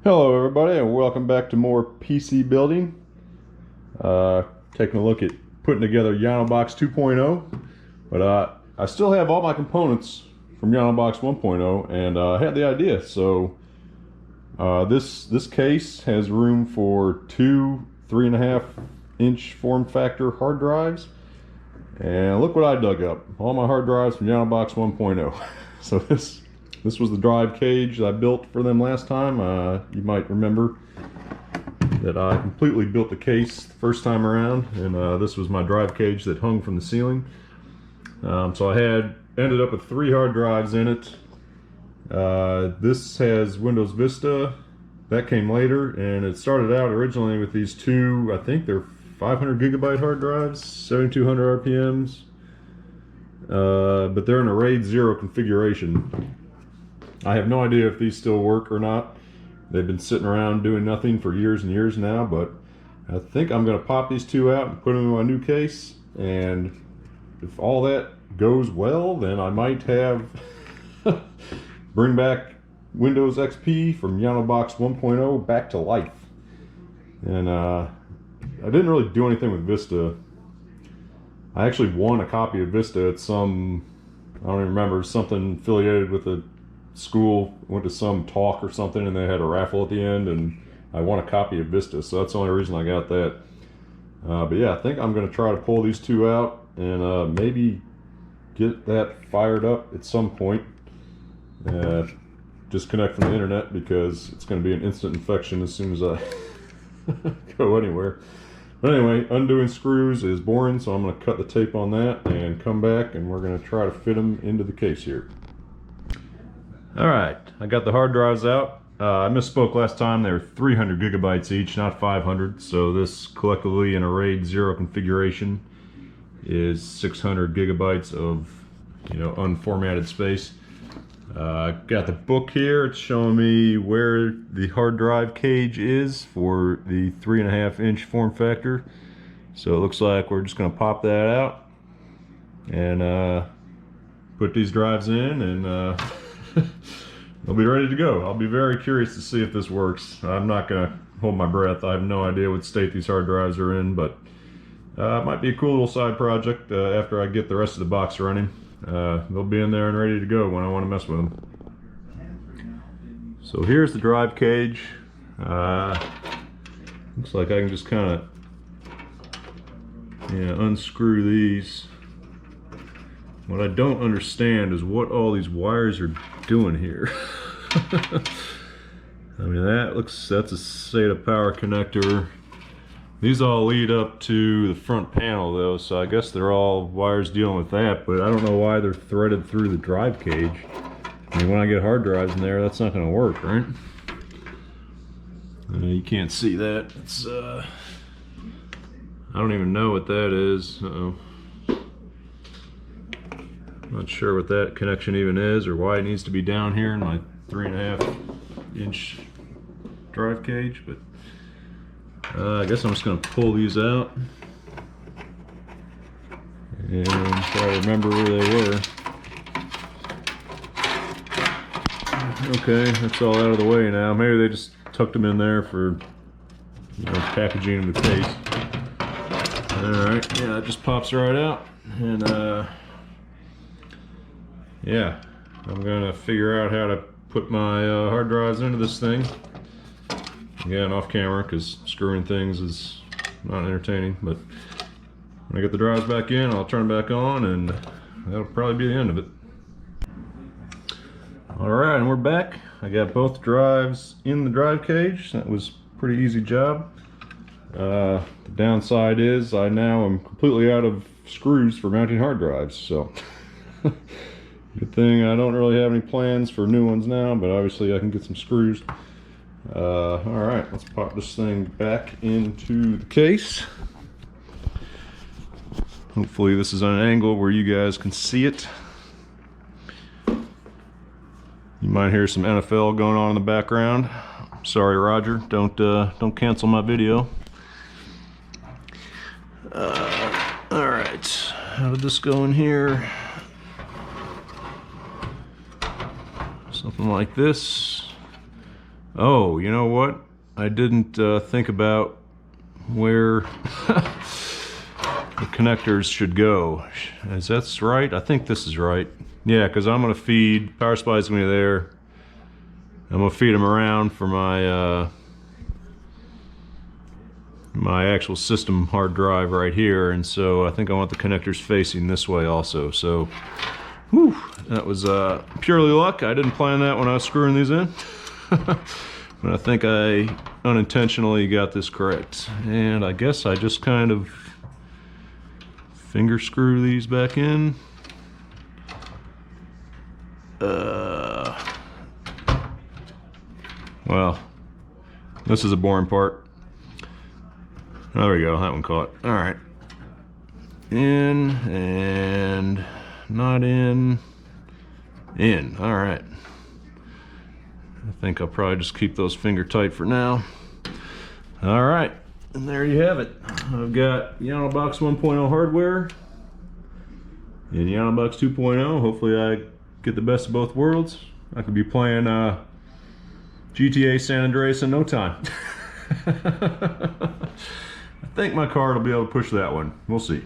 Hello everybody and welcome back to more PC building. Taking a look at putting together Yanobox 2.0, but I still have all my components from Yanobox 1.0 and I had the idea. So this case has room for two 3.5-inch form factor hard drives, and look what I dug up. All my hard drives from Yanobox 1.0. So this was the drive cage that I built for them last time. You might remember that I completely built the case the first time around, and this was my drive cage that hung from the ceiling. So I ended up with 3 hard drives in it. This has Windows Vista. That came later, and it started out originally with these two, I think they're 500 gigabyte hard drives, 7200 RPMs, but they're in a RAID 0 configuration. I have no idea if these still work or not. They've been sitting around doing nothing for years and years now, but I think I'm going to pop these two out and put them in my new case, and if all that goes well, then I might have bring back Windows XP from Yanobox 1.0 back to life. And I didn't really do anything with Vista. I actually won a copy of Vista at some, I don't even remember, something affiliated with a school. Went to some talk or something, and they had a raffle at the end, and I won a copy of Vista, so that's the only reason I got that. But yeah, I think I'm going to try to pull these two out and maybe get that fired up at some point. Disconnect from the internet, because it's going to be an instant infection as soon as I go anywhere. But anyway, undoing screws is boring, so I'm going to cut the tape on that and come back, and we're going to try to fit them into the case here. Alright, I got the hard drives out. I misspoke last time. They were 300 gigabytes each, not 500. So this collectively in a RAID 0 configuration is 600 gigabytes of, unformatted space. Got the book here. It's showing me where the hard drive cage is for the 3.5-inch form factor. So it looks like we're just going to pop that out and put these drives in, and they'll be ready to go. I'll be very curious to see if this works. I'm not going to hold my breath. I have no idea what state these hard drives are in, but it might be a cool little side project after I get the rest of the box running. They'll be in there and ready to go when I want to mess with them. So here's the drive cage. Looks like I can just kind of unscrew these. What I don't understand is what all these wires are doing here. I mean, that's a SATA power connector. These all lead up to the front panel though, so I guess they're all wires dealing with that, but I don't know why they're threaded through the drive cage. I mean, when I get hard drives in there, that's not going to work, right? You can't see that. It's I don't even know what that is. Not sure what that connection even is, or why it needs to be down here in my 3.5-inch drive cage, but I guess I'm just going to pull these out and try to remember where they were. Okay, that's all out of the way now. Maybe they just tucked them in there for packaging of the case. Alright, yeah, that just pops right out. And yeah, I'm going to figure out how to put my hard drives into this thing. Again, off camera, because screwing things is not entertaining, but when I get the drives back in, I'll turn them back on, and that'll probably be the end of it. Alright, and we're back. I got both drives in the drive cage. That was a pretty easy job. The downside is I now am completely out of screws for mounting hard drives, so good thing I don't really have any plans for new ones now, but obviously I can get some screws. Alright, let's pop this thing back into the case. Hopefully this is on an angle where you guys can see it. You might hear some NFL going on in the background. Sorry, Roger, don't cancel my video. Alright, how did this go in here? Something like this. Oh, you know what? I didn't think about where the connectors should go. Is that right? I think this is right. Yeah, because I'm going to feed, power supply's going to be there. I'm going to feed them around for my my actual system hard drive right here, and so I think I want the connectors facing this way also. So, whew, that was purely luck. I didn't plan that when I was screwing these in. But I think I unintentionally got this correct. And I guess I just kind of finger screw these back in. Well, this is a boring part. There we go, that one caught. All right. In and not in. In, all right. I think I'll probably just keep those finger tight for now. All right, and there you have it. I've got Yanobox 1.0 hardware and Yanobox 2.0. Hopefully I get the best of both worlds. I could be playing GTA San Andreas in no time. I think my card will be able to push that one. We'll see.